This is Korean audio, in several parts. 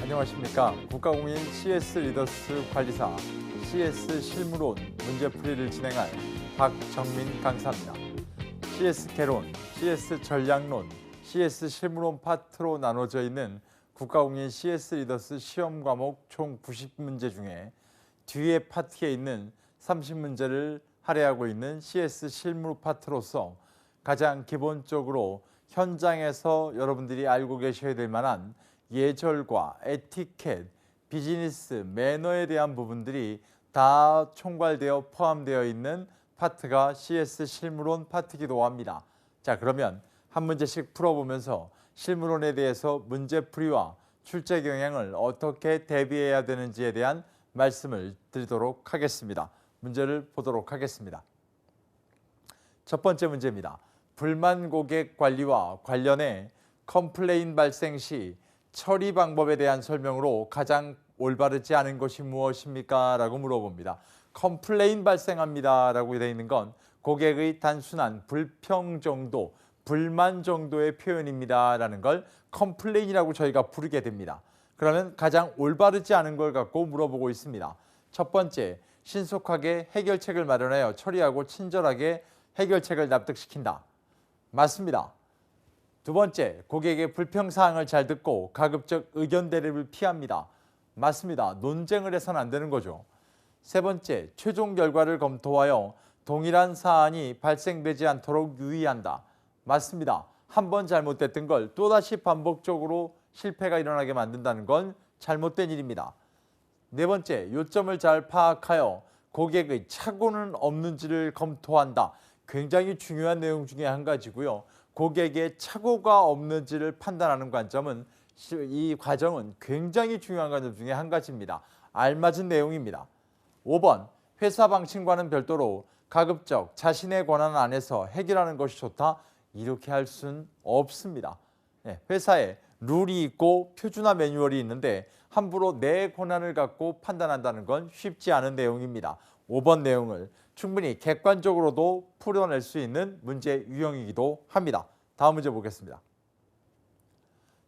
안녕하십니까. 국가공인 CS 리더스 관리사 CS 실무론 문제풀이를 진행할 박정민 강사입니다. CS 개론, CS 전략론, CS 실무론 파트로 나눠져 있는 국가공인 CS 리더스 시험 과목 총 90문제 중에 뒤에 파트에 있는 30문제를 할애하고 있는 CS 실무 파트로서 가장 기본적으로 현장에서 여러분들이 알고 계셔야 될 만한 예절과 에티켓, 비즈니스, 매너에 대한 부분들이 다 총괄되어 포함되어 있는 파트가 CS 실무론 파트이기도 합니다. 자, 그러면 한 문제씩 풀어보면서 실무론에 대해서 문제풀이와 출제 경향을 어떻게 대비해야 되는지에 대한 말씀을 드리도록 하겠습니다. 문제를 보도록 하겠습니다. 첫 번째 문제입니다. 불만 고객 관리와 관련해 컴플레인 발생 시 처리 방법에 대한 설명으로 가장 올바르지 않은 것이 무엇입니까? 라고 물어봅니다. 컴플레인 발생합니다 라고 되어 있는 건 고객의 단순한 불평 정도, 불만 정도의 표현입니다 라는 걸 컴플레인이라고 저희가 부르게 됩니다. 그러면 가장 올바르지 않은 걸 갖고 물어보고 있습니다. 첫 번째, 신속하게 해결책을 마련하여 처리하고 친절하게 해결책을 납득시킨다. 맞습니다. 두 번째, 고객의 불평사항을 잘 듣고 가급적 의견 대립을 피합니다. 맞습니다. 논쟁을 해서는 안 되는 거죠. 세 번째, 최종 결과를 검토하여 동일한 사안이 발생되지 않도록 유의한다. 맞습니다. 한 번 잘못됐던 걸 또다시 반복적으로 실패가 일어나게 만든다는 건 잘못된 일입니다. 네 번째, 요점을 잘 파악하여 고객의 착오는 없는지를 검토한다. 굉장히 중요한 내용 중에 한 가지고요. 고객의 착오가 없는지를 판단하는 관점은 이 과정은 굉장히 중요한 관점 중에 한 가지입니다. 알맞은 내용입니다. 5번, 회사 방침과는 별도로 가급적 자신의 권한 안에서 해결하는 것이 좋다. 이렇게 할 수는 없습니다. 회사에 룰이 있고 표준화 매뉴얼이 있는데 함부로 내 권한을 갖고 판단한다는 건 쉽지 않은 내용입니다. 5번 내용을 충분히 객관적으로도 풀어낼 수 있는 문제 유형이기도 합니다. 다음 문제 보겠습니다.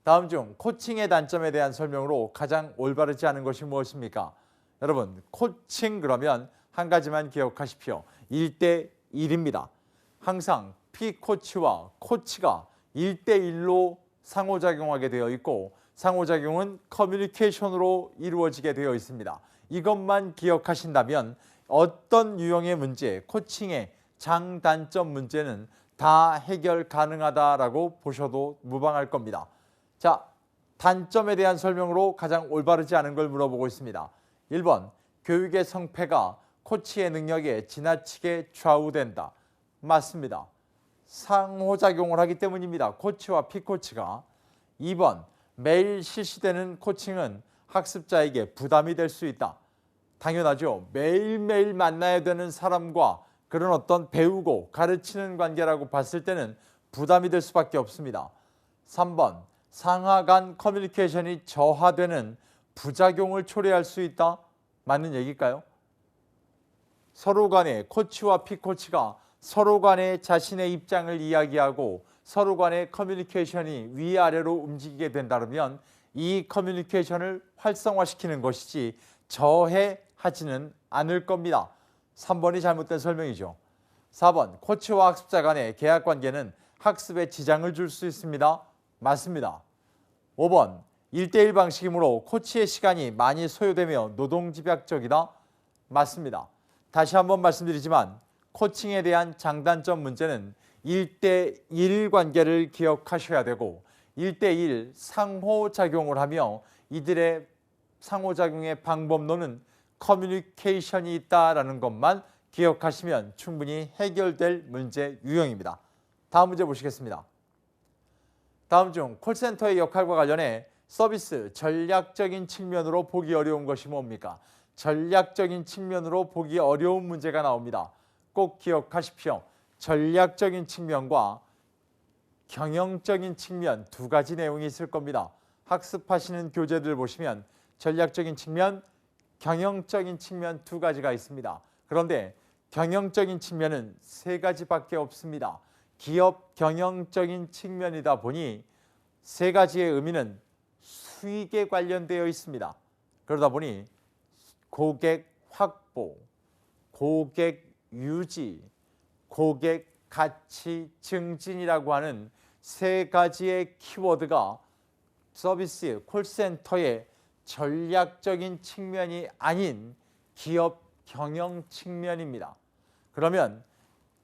다음 중 코칭의 단점에 대한 설명으로 가장 올바르지 않은 것이 무엇입니까? 여러분, 코칭 그러면 한 가지만 기억하십시오. 1대1입니다. 항상 P코치와 코치가 1대1로 상호작용하게 되어 있고 상호작용은 커뮤니케이션으로 이루어지게 되어 있습니다. 이것만 기억하신다면 어떤 유형의 문제, 코칭의 장단점 문제는 다 해결 가능하다라고 보셔도 무방할 겁니다. 자, 단점에 대한 설명으로 가장 올바르지 않은 걸 물어보고 있습니다. 1번, 교육의 성패가 코치의 능력에 지나치게 좌우된다. 맞습니다. 상호작용을 하기 때문입니다. 코치와 피코치가. 2번, 매일 실시되는 코칭은 학습자에게 부담이 될 수 있다. 당연하죠. 매일매일 만나야 되는 사람과 그런 어떤 배우고 가르치는 관계라고 봤을 때는 부담이 될 수밖에 없습니다. 3번, 상하 간 커뮤니케이션이 저하되는 부작용을 초래할 수 있다. 맞는 얘기일까요? 서로 간에 코치와 피코치가 서로 간에 자신의 입장을 이야기하고 서로 간의 커뮤니케이션이 위아래로 움직이게 된다면 이 커뮤니케이션을 활성화시키는 것이지 저해하지는 않을 겁니다. 3번이 잘못된 설명이죠. 4번, 코치와 학습자 간의 계약관계는 학습에 지장을 줄 수 있습니다. 맞습니다. 5번, 1대1 방식이므로 코치의 시간이 많이 소요되며 노동집약적이다. 맞습니다. 다시 한번 말씀드리지만 코칭에 대한 장단점 문제는 1대1 관계를 기억하셔야 되고 1대1 상호작용을 하며 이들의 상호작용의 방법론은 커뮤니케이션이 있다라는 것만 기억하시면 충분히 해결될 문제 유형입니다. 다음 문제 보시겠습니다. 다음 중 콜센터의 역할과 관련해 서비스 전략적인 측면으로 보기 어려운 것이 뭡니까? 전략적인 측면으로 보기 어려운 문제가 나옵니다. 꼭 기억하십시오. 전략적인 측면과 경영적인 측면 두 가지 내용이 있을 겁니다. 학습하시는 교재들 보시면 전략적인 측면, 경영적인 측면 두 가지가 있습니다. 그런데 경영적인 측면은 세 가지밖에 없습니다. 기업 경영적인 측면이다 보니 세 가지의 의미는 수익에 관련되어 있습니다. 그러다 보니 고객 확보, 고객 유지, 고객 가치 증진이라고 하는 세 가지의 키워드가 서비스 콜센터의 전략적인 측면이 아닌 기업 경영 측면입니다. 그러면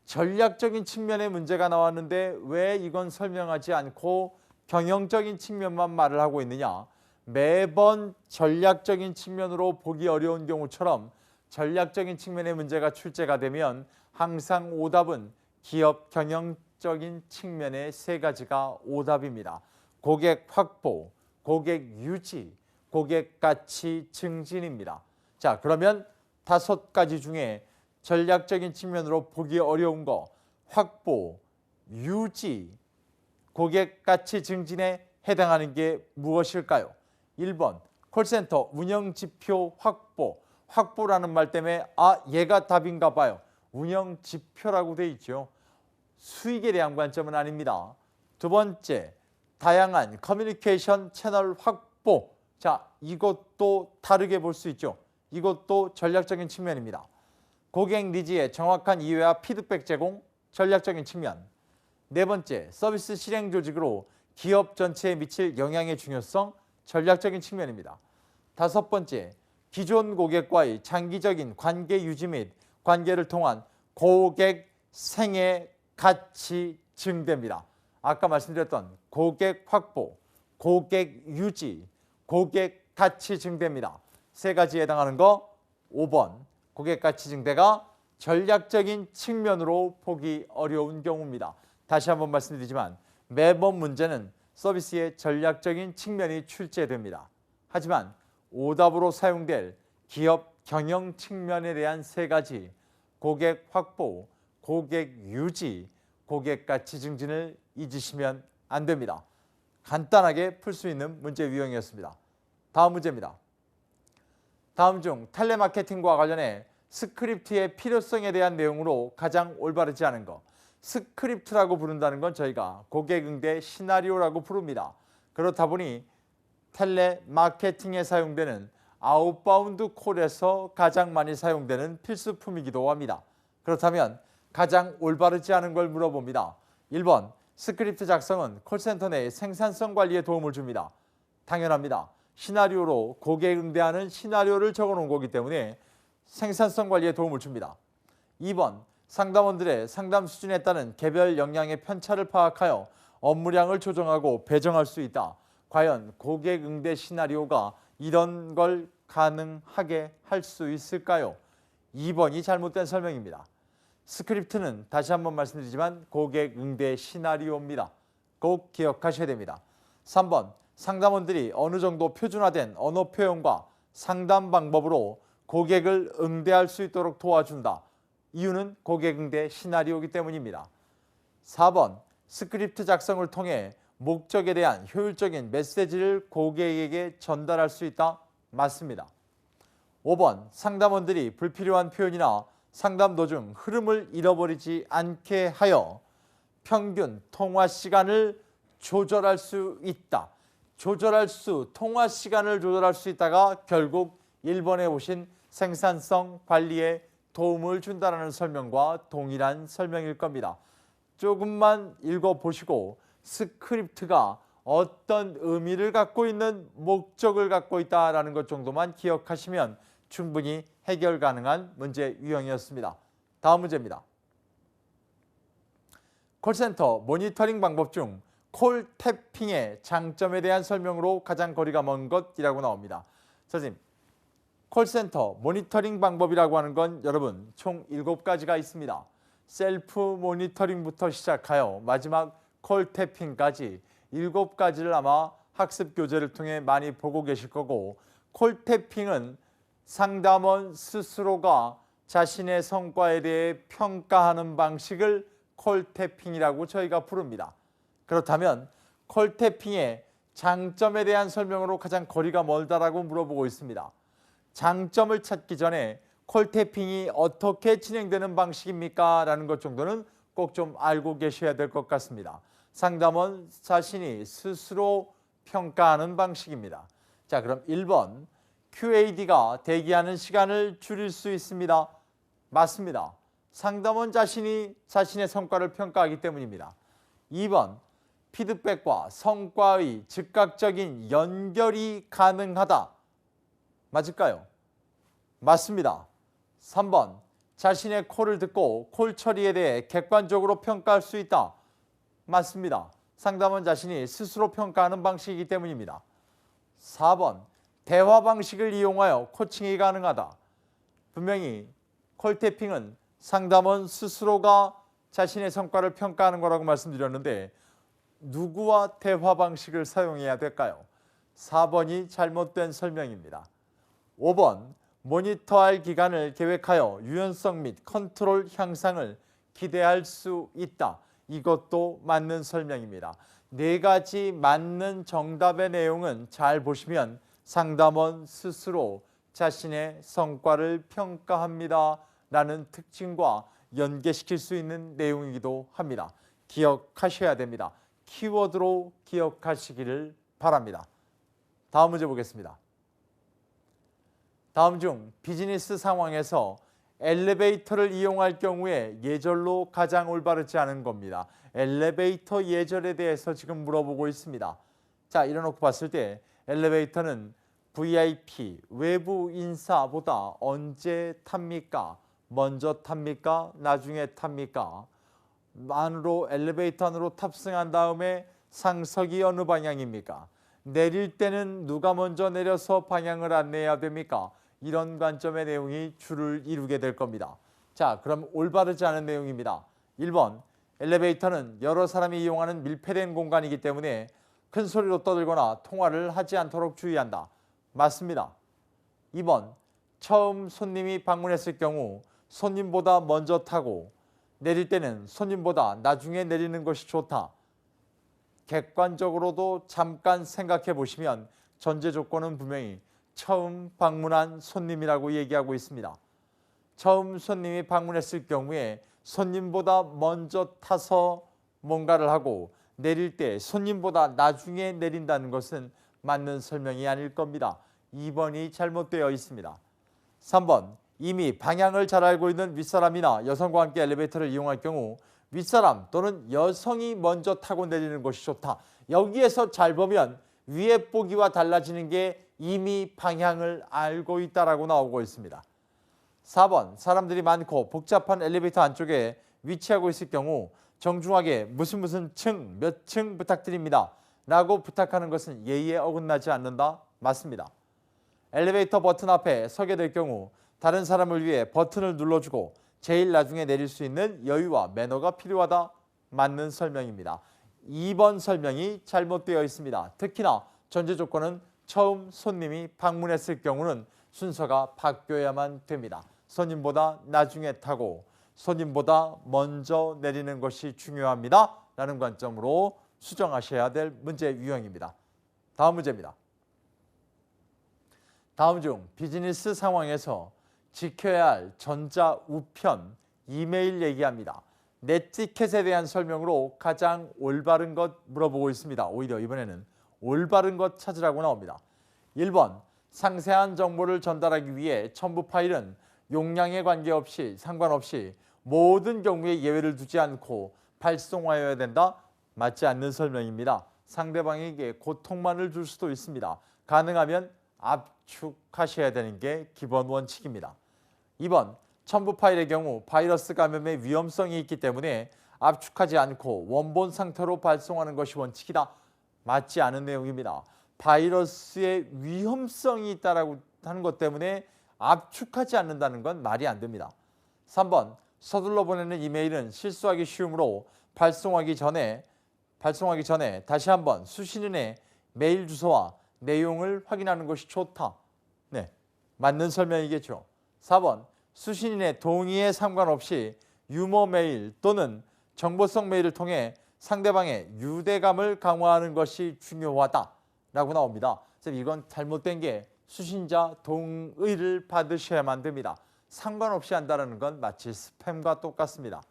전략적인 측면의 문제가 나왔는데 왜 이건 설명하지 않고 경영적인 측면만 말을 하고 있느냐? 매번 전략적인 측면으로 보기 어려운 경우처럼 전략적인 측면의 문제가 출제가 되면 항상 오답은 기업 경영적인 측면의 세 가지가 오답입니다. 고객 확보, 고객 유지, 고객 가치 증진입니다. 자, 그러면 5가지 중에 전략적인 측면으로 보기 어려운 거 확보, 유지, 고객 가치 증진에 해당하는 게 무엇일까요? 1번 콜센터 운영 지표 확보. 확보라는 말 때문에 얘가 답인가 봐요. 운영 지표라고 돼 있죠. 수익에 대한 관점은 아닙니다. 두 번째, 다양한 커뮤니케이션 채널 확보. 자, 이것도 다르게 볼 수 있죠. 이것도 전략적인 측면입니다. 고객 니즈의 정확한 이해와 피드백 제공, 전략적인 측면. 네 번째, 서비스 실행 조직으로 기업 전체에 미칠 영향의 중요성, 전략적인 측면입니다. 다섯 번째, 기존 고객과의 장기적인 관계 유지 및 관계를 통한 고객 생애 가치 증대입니다. 아까 말씀드렸던 고객 확보, 고객 유지, 고객 가치 증대입니다. 세 가지에 해당하는 거 5번 고객 가치 증대가 전략적인 측면으로 보기 어려운 경우입니다. 다시 한번 말씀드리지만 매번 문제는 서비스의 전략적인 측면이 출제됩니다. 하지만 오답으로 사용될 기업 경영 측면에 대한 세 가지 고객 확보, 고객 유지, 고객 가치 증진을 잊으시면 안 됩니다. 간단하게 풀 수 있는 문제 유형이었습니다. 다음 문제입니다. 다음 중 텔레마케팅과 관련해 스크립트의 필요성에 대한 내용으로 가장 올바르지 않은 것. 스크립트라고 부른다는 건 저희가 고객 응대 시나리오라고 부릅니다. 그렇다 보니 텔레마케팅에 사용되는 아웃바운드 콜에서 가장 많이 사용되는 필수품이기도 합니다. 그렇다면 가장 올바르지 않은 걸 물어봅니다. 1번, 스크립트 작성은 콜센터 내 생산성 관리에 도움을 줍니다. 당연합니다. 시나리오로 고객 응대하는 시나리오를 적어놓은 거기 때문에 생산성 관리에 도움을 줍니다. 2번, 상담원들의 상담 수준에 따른 개별 역량의 편차를 파악하여 업무량을 조정하고 배정할 수 있다. 과연 고객 응대 시나리오가 이런 걸 가능하게 할 수 있을까요? 2번이 잘못된 설명입니다. 스크립트는 다시 한번 말씀드리지만 고객 응대 시나리오입니다. 꼭 기억하셔야 됩니다. 3번, 상담원들이 어느 정도 표준화된 언어 표현과 상담 방법으로 고객을 응대할 수 있도록 도와준다. 이유는 고객 응대 시나리오이기 때문입니다. 4번, 스크립트 작성을 통해 목적에 대한 효율적인 메시지를 고객에게 전달할 수 있다. 맞습니다. 5번, 상담원들이 불필요한 표현이나 상담 도중 흐름을 잃어버리지 않게 하여 평균 통화 시간을 조절할 수 있다. 통화 시간을 조절할 수 있다가 결국 1번에 보신 생산성 관리에 도움을 준다는 설명과 동일한 설명일 겁니다. 조금만 읽어보시고 스크립트가 어떤 의미를 갖고 있는 목적을 갖고 있다는 것 정도만 기억하시면 충분히 해결 가능한 문제 유형이었습니다. 다음 문제입니다. 콜센터 모니터링 방법 중 콜태핑의 장점에 대한 설명으로 가장 거리가 먼 것이라고 나옵니다. 선생님, 콜센터 모니터링 방법이라고 하는 건 여러분 총 7가지가 있습니다. 셀프 모니터링부터 시작하여 마지막 콜태핑까지 7가지를 아마 학습 교재를 통해 많이 보고 계실 거고, 콜태핑은 상담원 스스로가 자신의 성과에 대해 평가하는 방식을 콜태핑이라고 저희가 부릅니다. 그렇다면 콜태핑의 장점에 대한 설명으로 가장 거리가 멀다라고 물어보고 있습니다. 장점을 찾기 전에 콜태핑이 어떻게 진행되는 방식입니까? 라는 것 정도는 꼭 좀 알고 계셔야 될 것 같습니다. 상담원 자신이 스스로 평가하는 방식입니다. 자, 그럼 1번 QAD가 대기하는 시간을 줄일 수 있습니다. 맞습니다. 상담원 자신이 자신의 성과를 평가하기 때문입니다. 2번 피드백과 성과의 즉각적인 연결이 가능하다. 맞을까요? 맞습니다. 3번 자신의 콜을 듣고 콜 처리에 대해 객관적으로 평가할 수 있다. 맞습니다. 상담원 자신이 스스로 평가하는 방식이기 때문입니다. 4번 대화 방식을 이용하여 코칭이 가능하다. 분명히 콜태핑은 상담원 스스로가 자신의 성과를 평가하는 거라고 말씀드렸는데 누구와 대화 방식을 사용해야 될까요? 4번이 잘못된 설명입니다. 5번 모니터할 기간을 계획하여 유연성 및 컨트롤 향상을 기대할 수 있다. 이것도 맞는 설명입니다. 네 가지 맞는 정답의 내용은 잘 보시면 상담원 스스로 자신의 성과를 평가합니다. 라는 특징과 연계시킬 수 있는 내용이기도 합니다. 기억하셔야 됩니다. 키워드로 기억하시기를 바랍니다. 다음 문제 보겠습니다. 다음 중 비즈니스 상황에서 엘리베이터를 이용할 경우에 예절로 가장 올바르지 않은 겁니다. 엘리베이터 예절에 대해서 지금 물어보고 있습니다. 자, 이래놓고 봤을 때 엘리베이터는 VIP, 외부 인사보다 언제 탑니까? 먼저 탑니까? 나중에 탑니까? 안으로 엘리베이터 안으로 탑승한 다음에 상석이 어느 방향입니까? 내릴 때는 누가 먼저 내려서 방향을 안내해야 됩니까? 이런 관점의 내용이 줄을 이루게 될 겁니다. 자, 그럼 올바르지 않은 내용입니다. 1번 엘리베이터는 여러 사람이 이용하는 밀폐된 공간이기 때문에 큰 소리로 떠들거나 통화를 하지 않도록 주의한다. 맞습니다. 2번 처음 손님이 방문했을 경우 손님보다 먼저 타고 내릴 때는 손님보다 나중에 내리는 것이 좋다. 객관적으로도 잠깐 생각해 보시면 전제 조건은 분명히 처음 방문한 손님이라고 얘기하고 있습니다. 처음 손님이 방문했을 경우에 손님보다 먼저 타서 뭔가를 하고 내릴 때 손님보다 나중에 내린다는 것은 맞는 설명이 아닐 겁니다. 2번이 잘못되어 있습니다. 3번 이미 방향을 잘 알고 있는 윗사람이나 여성과 함께 엘리베이터를 이용할 경우 윗사람 또는 여성이 먼저 타고 내리는 것이 좋다. 여기에서 잘 보면 위에 보기와 달라지는 게 이미 방향을 알고 있다라고 나오고 있습니다. 4번 사람들이 많고 복잡한 엘리베이터 안쪽에 위치하고 있을 경우 정중하게 무슨 층, 몇 층 부탁드립니다. 라고 부탁하는 것은 예의에 어긋나지 않는다. 맞습니다. 엘리베이터 버튼 앞에 서게 될 경우 다른 사람을 위해 버튼을 눌러주고 제일 나중에 내릴 수 있는 여유와 매너가 필요하다. 맞는 설명입니다. 2번 설명이 잘못되어 있습니다. 특히나 전제 조건은 처음 손님이 방문했을 경우는 순서가 바뀌어야만 됩니다. 손님보다 나중에 타고 손님보다 먼저 내리는 것이 중요합니다. 라는 관점으로 수정하셔야 될 문제 유형입니다. 다음 문제입니다. 다음 중 비즈니스 상황에서 지켜야 할 전자우편, 이메일 얘기합니다. 넷티켓에 대한 설명으로 가장 올바른 것 물어보고 있습니다. 오히려 이번에는 올바른 것 찾으라고 나옵니다. 1번 상세한 정보를 전달하기 위해 첨부 파일은 용량에 관계없이 상관없이 모든 경우에 예외를 두지 않고 발송하여야 된다. 맞지 않는 설명입니다. 상대방에게 고통만을 줄 수도 있습니다. 가능하면 압축하셔야 되는 게 기본 원칙입니다. 2번 첨부 파일의 경우 바이러스 감염의 위험성이 있기 때문에 압축하지 않고 원본 상태로 발송하는 것이 원칙이다. 맞지 않은 내용입니다. 바이러스의 위험성이 있다라고 하는 것 때문에 압축하지 않는다는 건 말이 안 됩니다. 3번 서둘러 보내는 이메일은 실수하기 쉬우므로 발송하기 전에 다시 한번 수신인의 메일 주소와 내용을 확인하는 것이 좋다. 네, 맞는 설명이겠죠. 4번 수신인의 동의에 상관없이 유머 메일 또는 정보성 메일을 통해 상대방의 유대감을 강화하는 것이 중요하다라고 나옵니다. 이건 잘못된 게 수신자 동의를 받으셔야만 됩니다. 상관없이 한다는 건 마치 스팸과 똑같습니다.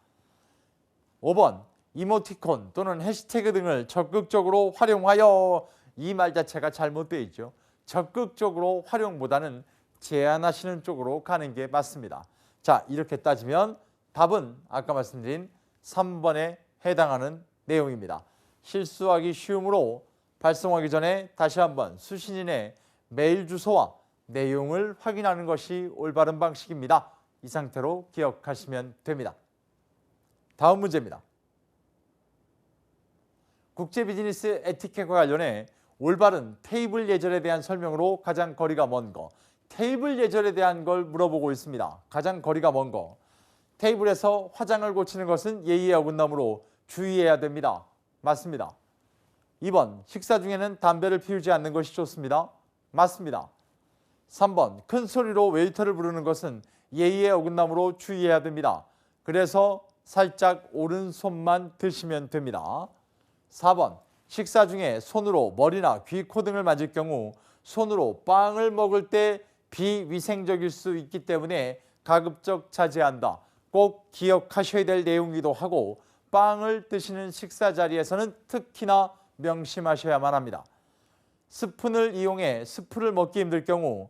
5번 이모티콘 또는 해시태그 등을 적극적으로 활용하여 이 말 자체가 잘못되어 있죠. 적극적으로 활용보다는 제한하시는 쪽으로 가는 게 맞습니다. 자, 이렇게 따지면 답은 아까 말씀드린 3번에 해당하는 내용입니다. 실수하기 쉬우므로 발송하기 전에 다시 한번 수신인의 메일 주소와 내용을 확인하는 것이 올바른 방식입니다. 이 상태로 기억하시면 됩니다. 다음 문제입니다. 국제 비즈니스 에티켓과 관련해 올바른 테이블 예절에 대한 설명으로 가장 거리가 먼 거. 테이블 예절에 대한 걸 물어보고 있습니다. 가장 거리가 먼 거. 테이블에서 화장을 고치는 것은 예의에 어긋나므로 주의해야 됩니다. 맞습니다. 2번, 식사 중에는 담배를 피우지 않는 것이 좋습니다. 맞습니다. 3번, 큰 소리로 웨이터를 부르는 것은 예의에 어긋나므로 주의해야 됩니다. 그래서 살짝 오른손만 드시면 됩니다. 4번, 식사 중에 손으로 머리나 귀, 코 등을 만질 경우 손으로 빵을 먹을 때 비위생적일 수 있기 때문에 가급적 자제한다. 꼭 기억하셔야 될 내용이기도 하고 빵을 드시는 식사 자리에서는 특히나 명심하셔야만 합니다. 스푼을 이용해 스프를 먹기 힘들 경우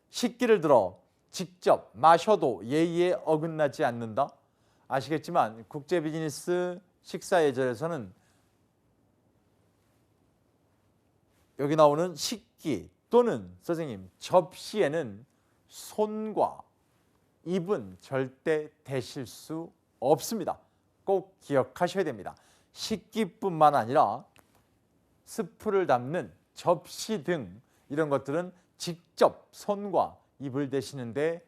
식기를 들어 직접 마셔도 예의에 어긋나지 않는다. 아시겠지만 국제 비즈니스 식사 예절에서는 여기 나오는 식기 또는 선생님 접시에는 손과 입은 절대 대실 수 없습니다. 꼭 기억하셔야 됩니다. 식기뿐만 아니라 스프를 담는 접시 등 이런 것들은 직접 손과 입을 대시는데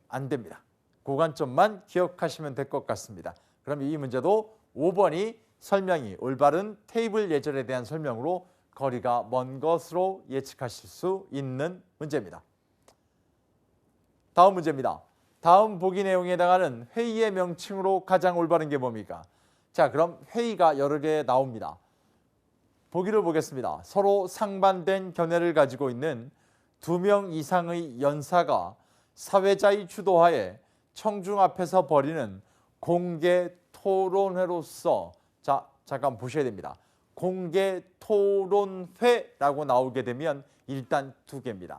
안 됩니다. 그 관점만 기억하시면 될 것 같습니다. 그럼 이 문제도 5번이 설명이 올바른 테이블 예절에 대한 설명으로 거리가 먼 것으로 예측하실 수 있는 문제입니다. 다음 문제입니다. 다음 보기 내용에 해당하는 회의의 명칭으로 가장 올바른 게 뭡니까? 자, 그럼 회의가 여러 개 나옵니다. 보기를 보겠습니다. 서로 상반된 견해를 가지고 있는 2명 이상의 연사가 사회자의 주도하에 청중 앞에서 벌이는 공개 토론회로서 자, 잠깐 보셔야 됩니다. 공개 토론회라고 나오게 되면 일단 2개입니다.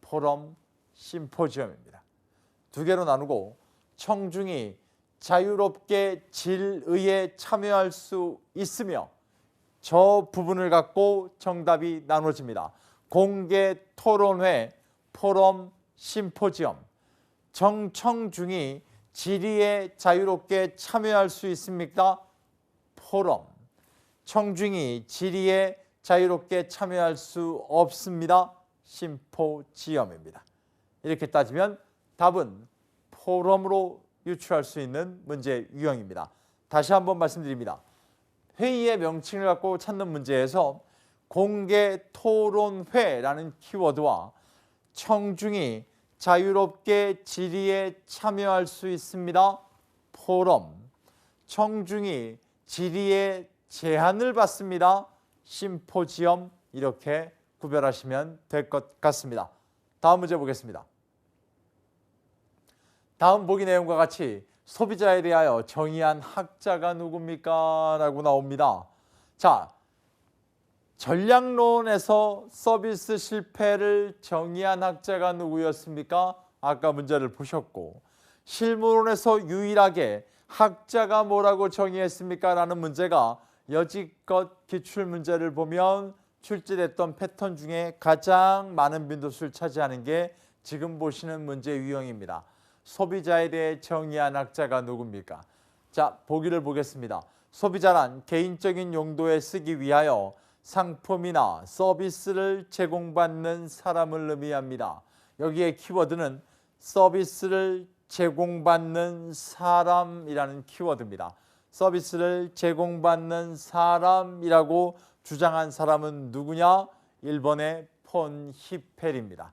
포럼, 심포지엄입니다. 2개로 나누고 청중이 자유롭게 질의에 참여할 수 있으며 저 부분을 갖고 정답이 나눠집니다. 공개 토론회, 포럼, 심포지엄. 청중이 질의에 자유롭게 참여할 수 있습니까? 포럼. 청중이 질의에 자유롭게 참여할 수 없습니다. 심포지엄입니다. 이렇게 따지면 답은 포럼으로 유추할 수 있는 문제 유형입니다. 다시 한번 말씀드립니다. 회의의 명칭을 갖고 찾는 문제에서 공개 토론회라는 키워드와 청중이 자유롭게 질의에 참여할 수 있습니다. 포럼. 청중이 질의에 제한을 받습니다. 심포지엄. 이렇게 구별하시면 될 것 같습니다. 다음 문제 보겠습니다. 다음 보기 내용과 같이 소비자에 대하여 정의한 학자가 누굽니까? 라고 나옵니다. 자, 전략론에서 서비스 실패를 정의한 학자가 누구였습니까? 아까 문제를 보셨고, 실무론에서 유일하게 학자가 뭐라고 정의했습니까? 라는 문제가 여지껏 기출문제를 보면 출제됐던 패턴 중에 가장 많은 빈도수를 차지하는 게 지금 보시는 문제 유형입니다. 소비자에 대해 정의한 학자가 누굽니까? 자, 보기를 보겠습니다. 소비자란 개인적인 용도에 쓰기 위하여 상품이나 서비스를 제공받는 사람을 의미합니다. 여기에 키워드는 서비스를 제공받는 사람이라는 키워드입니다. 서비스를 제공받는 사람이라고 주장한 사람은 누구냐? 1번의 폰 히펠입니다.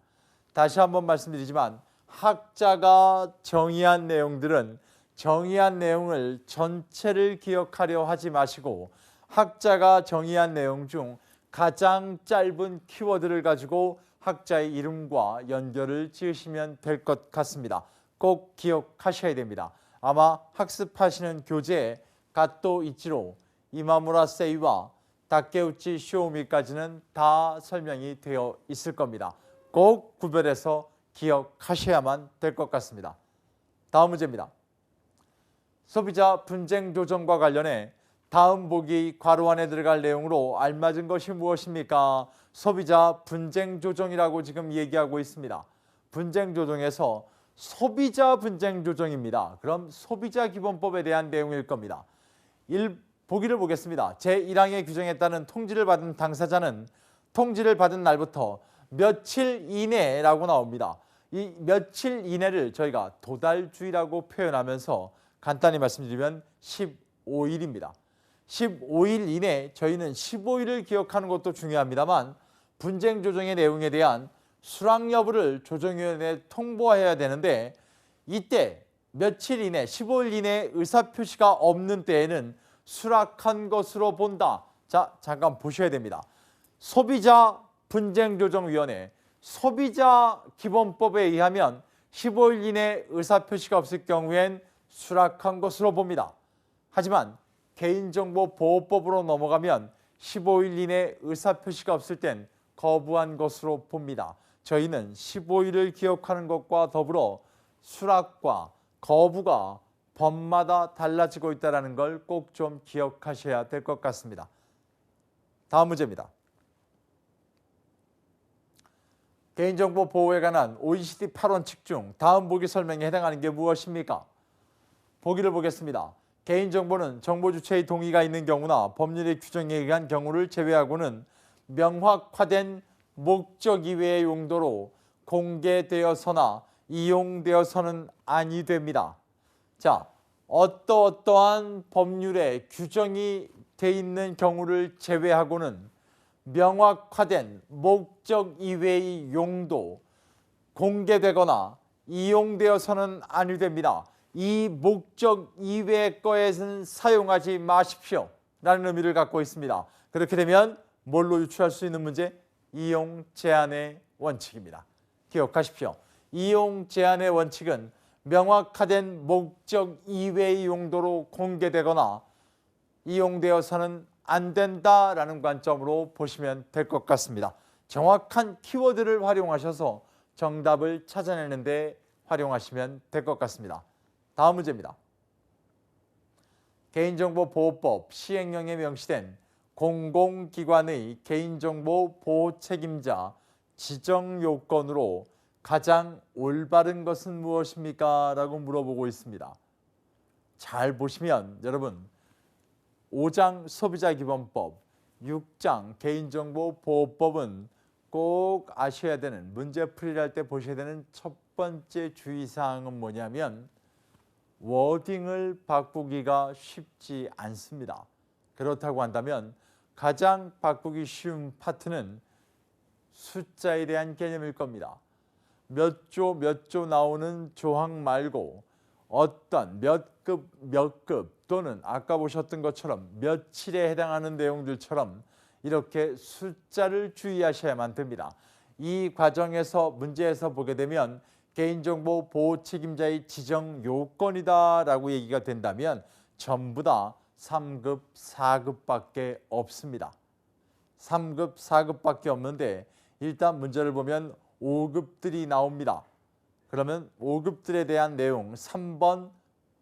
다시 한번 말씀드리지만 학자가 정의한 내용들은 정의한 내용을 전체를 기억하려 하지 마시고 학자가 정의한 내용 중 가장 짧은 키워드를 가지고 학자의 이름과 연결을 지으시면 될 것 같습니다. 꼭 기억하셔야 됩니다. 아마 학습하시는 교재에 가또 이치로, 이마무라 세이와 다케우치 쇼미까지는 다 설명이 되어 있을 겁니다. 꼭 구별해서 기억하셔야만 될 것 같습니다. 다음 문제입니다. 소비자 분쟁 조정과 관련해 다음 보기 괄호 안에 들어갈 내용으로 알맞은 것이 무엇입니까? 소비자 분쟁 조정이라고 지금 얘기하고 있습니다. 분쟁 조정에서 소비자 분쟁 조정입니다. 그럼 소비자 기본법에 대한 내용일 겁니다. 보기를 보겠습니다. 제1항의 규정에 따른 통지를 받은 당사자는 통지를 받은 날부터 며칠 이내라고 나옵니다. 이 며칠 이내를 저희가 도달주의라고 표현하면서 간단히 말씀드리면 15일입니다. 15일 이내 저희는 15일을 기억하는 것도 중요합니다만 분쟁 조정의 내용에 대한 수락 여부를 조정위원회에 통보해야 되는데 이때 며칠 이내 15일 이내 의사표시가 없는 때에는 수락한 것으로 본다. 자, 잠깐 보셔야 됩니다. 소비자 분쟁조정위원회 소비자 기본법에 의하면 15일 이내 의사표시가 없을 경우엔 수락한 것으로 봅니다. 하지만 개인정보보호법으로 넘어가면 15일 이내 의사표시가 없을 땐 거부한 것으로 봅니다. 저희는 15일을 기억하는 것과 더불어 수락과 거부가 법마다 달라지고 있다는 걸 꼭 좀 기억하셔야 될 것 같습니다. 다음 문제입니다. 개인정보 보호에 관한 OECD 8원칙 중 다음 보기 설명에 해당하는 게 무엇입니까? 보기를 보겠습니다. 개인정보는 정보 주체의 동의가 있는 경우나 법률의 규정에 의한 경우를 제외하고는 명확화된 목적 이외의 용도로 공개되어서나 이용되어서는 아니 됩니다. 자, 어떠한 법률에 규정이 돼 있는 경우를 제외하고는 명확화된 목적 이외의 용도, 공개되거나 이용되어서는 아니 됩니다. 이 목적 이외의 거에는 사용하지 마십시오 라는 의미를 갖고 있습니다. 그렇게 되면 뭘로 유추할 수 있는 문제? 이용 제한의 원칙입니다. 기억하십시오. 이용 제한의 원칙은 명확화된 목적 이외의 용도로 공개되거나 이용되어서는 안 된다라는 관점으로 보시면 될 것 같습니다. 정확한 키워드를 활용하셔서 정답을 찾아내는 데 활용하시면 될 것 같습니다. 다음 문제입니다. 개인정보보호법 시행령에 명시된 공공기관의 개인정보 보호 책임자 지정 요건으로 가장 올바른 것은 무엇입니까? 라고 물어보고 있습니다. 잘 보시면 여러분 5장 소비자기본법, 6장 개인정보보호법은 꼭 아셔야 되는 문제풀이를 할 때 보셔야 되는 첫 번째 주의사항은 뭐냐면 워딩을 바꾸기가 쉽지 않습니다. 그렇다고 한다면 가장 바꾸기 쉬운 파트는 숫자에 대한 개념일 겁니다. 몇 조 나오는 조항 말고 어떤 몇 급 또는 아까 보셨던 것처럼 며칠에 해당하는 내용들처럼 이렇게 숫자를 주의하셔야만 됩니다. 이 과정에서 문제에서 보게 되면 개인정보 보호 책임자의 지정 요건이다 라고 얘기가 된다면 전부 다 3급, 4급밖에 없습니다. 3급, 4급밖에 없는데 일단 문제를 보면 5급들이 나옵니다. 그러면 5급들에 대한 내용 3번,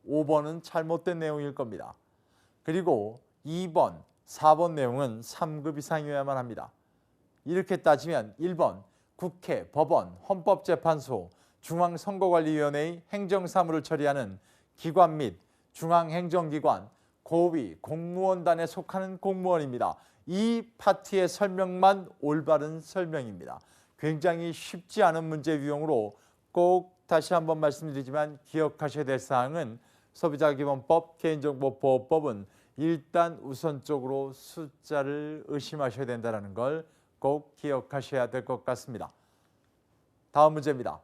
5번은 잘못된 내용일 겁니다. 그리고 2번, 4번 내용은 3급 이상이어야만 합니다. 이렇게 따지면 1번 국회, 법원, 헌법재판소, 중앙선거관리위원회의 행정사무를 처리하는 기관 및 중앙행정기관, 고위, 공무원단에 속하는 공무원입니다. 이 파트의 설명만 올바른 설명입니다. 굉장히 쉽지 않은 문제 유형으로 꼭 다시 한번 말씀드리지만 기억하셔야 될 사항은 소비자기본법, 개인정보보호법은 일단 우선적으로 숫자를 의심하셔야 된다는 걸 꼭 기억하셔야 될 것 같습니다. 다음 문제입니다.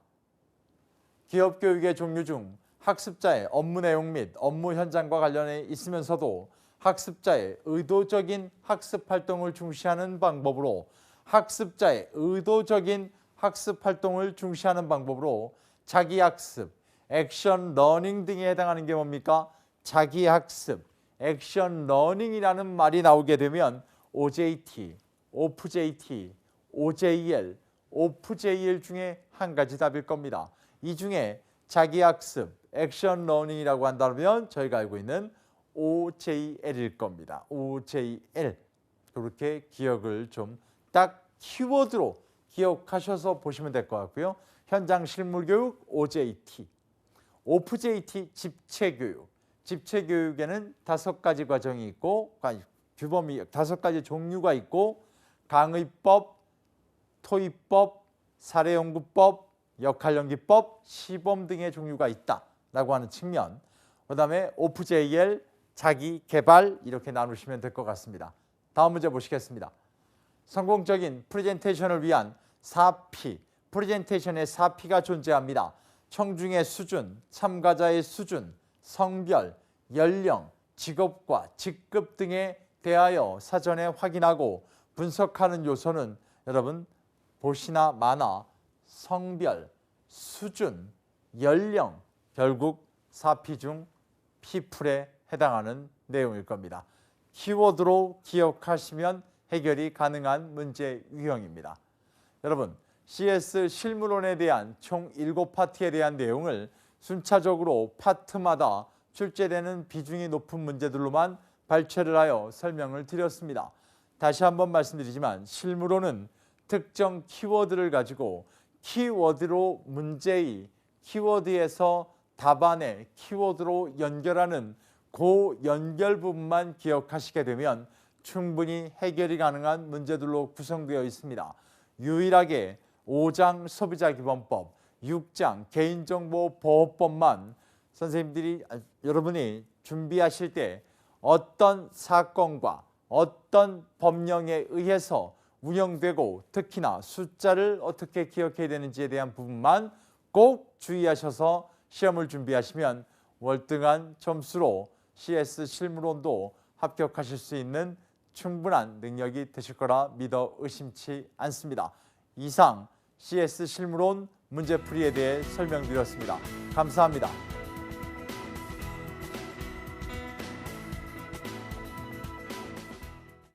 기업교육의 종류 중 학습자의 업무 내용 및 업무 현장과 관련해 있으면서도 학습자의 의도적인 학습 활동을 중시하는 방법으로 학습자의 의도적인 학습 활동을 중시하는 방법으로 자기학습, 액션 러닝 등에 해당하는 게 뭡니까? 자기학습, 액션 러닝이라는 말이 나오게 되면 OJT, OFJT, OJL, OFJL 중에 한 가지 답일 겁니다. 이 중에 자기학습, 액션 러닝이라고 한다면 저희가 알고 있는 OJL일 겁니다. OJL. 그렇게 기억을 좀 딱 키워드로 기억하셔서 보시면 될 것 같고요. 현장 실무 교육 OJT, OFJT 집체교육. 집체교육에는 5가지 과정이 있고 규범이 5가지 종류가 있고 강의법, 토의법, 사례연구법, 역할연기법, 시범 등의 종류가 있다라고 하는 측면. 그다음에 OFJL, 자기개발 이렇게 나누시면 될 것 같습니다. 다음 문제 보시겠습니다. 성공적인 프레젠테이션을 위한 4P, 프레젠테이션의 4P가 존재합니다. 청중의 수준, 참가자의 수준, 성별, 연령, 직업과 직급 등에 대하여 사전에 확인하고 분석하는 요소는 여러분 보시나 마나 성별, 수준, 연령, 결국 4P 중 P풀에 해당하는 내용일 겁니다. 키워드로 기억하시면 해결이 가능한 문제 유형입니다. 여러분, CS 실무론에 대한 총 7파트에 대한 내용을 순차적으로 파트마다 출제되는 비중이 높은 문제들로만 발췌를 하여 설명을 드렸습니다. 다시 한번 말씀드리지만 실무론은 특정 키워드를 가지고 키워드로 문제의 키워드에서 답안의 키워드로 연결하는 그 연결 부분만 기억하시게 되면 충분히 해결이 가능한 문제들로 구성되어 있습니다. 유일하게 5장 소비자기본법, 6장 개인정보보호법만 선생님들이 여러분이 준비하실 때 어떤 사건과 어떤 법령에 의해서 운영되고 특히나 숫자를 어떻게 기억해야 되는지에 대한 부분만 꼭 주의하셔서 시험을 준비하시면 월등한 점수로 CS 실무론도 합격하실 수 있는 충분한 능력이 되실 거라 믿어 의심치 않습니다. 이상 CS 실무론 문제풀이에 대해 설명드렸습니다. 감사합니다.